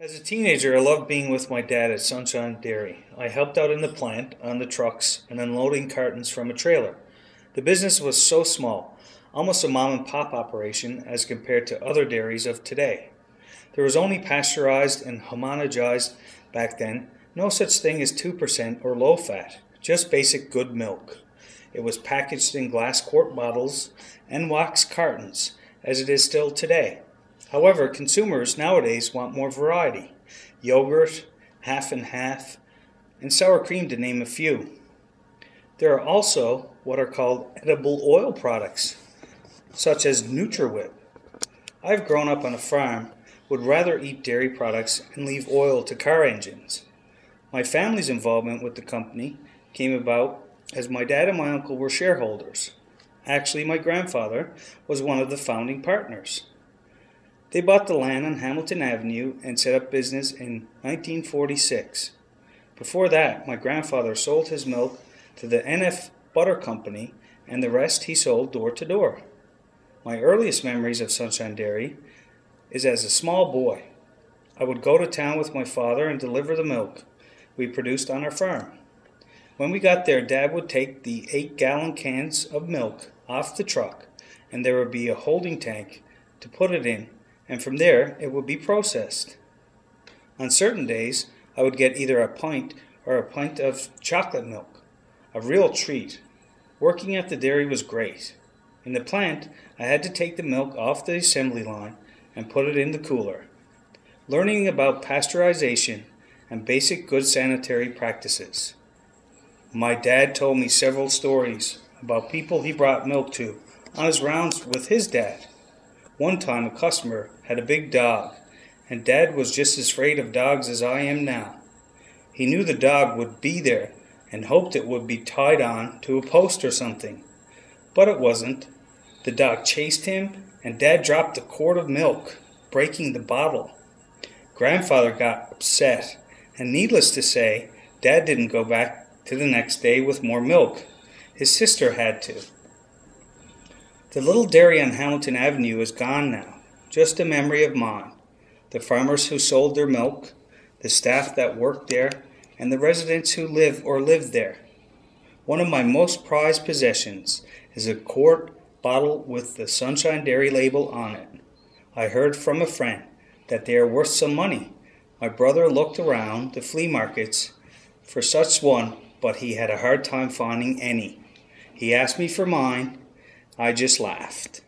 As a teenager, I loved being with my dad at Sunshine Dairy. I helped out in the plant, on the trucks, and unloading cartons from a trailer. The business was so small, almost a mom and pop operation as compared to other dairies of today. There was only pasteurized and homogenized back then, no such thing as 2% or low fat, just basic good milk. It was packaged in glass quart bottles and wax cartons, as it is still today. However, consumers nowadays want more variety. Yogurt, half and half, and sour cream to name a few. There are also what are called edible oil products, such as NutriWhip. I've grown up on a farm, would rather eat dairy products and leave oil to car engines. My family's involvement with the company came about as my dad and my uncle were shareholders. Actually, my grandfather was one of the founding partners. They bought the land on Hamilton Avenue and set up business in 1946. Before that, my grandfather sold his milk to the NF Butter Company, and the rest he sold door to door. My earliest memories of Sunshine Dairy is as a small boy. I would go to town with my father and deliver the milk we produced on our farm. When we got there, Dad would take the 8-gallon cans of milk off the truck, and there would be a holding tank to put it in, and from there it would be processed. On certain days, I would get either a pint or a pint of chocolate milk, a real treat. Working at the dairy was great. In the plant, I had to take the milk off the assembly line and put it in the cooler. Learning about pasteurization and basic good sanitary practices. My dad told me several stories about people he brought milk to on his rounds with his dad. One time a customer had a big dog, and Dad was just as afraid of dogs as I am now. He knew the dog would be there and hoped it would be tied on to a post or something. But it wasn't. The dog chased him, and Dad dropped a quart of milk, breaking the bottle. Grandfather got upset, and needless to say, Dad didn't go back to the next day with more milk. His sister had to. The little dairy on Hamilton Avenue is gone now, just a memory of mine. The farmers who sold their milk, the staff that worked there, and the residents who live or lived there. One of my most prized possessions is a quart bottle with the Sunshine Dairy label on it. I heard from a friend that they are worth some money. My brother looked around the flea markets for such one, but he had a hard time finding any. He asked me for mine. I just laughed.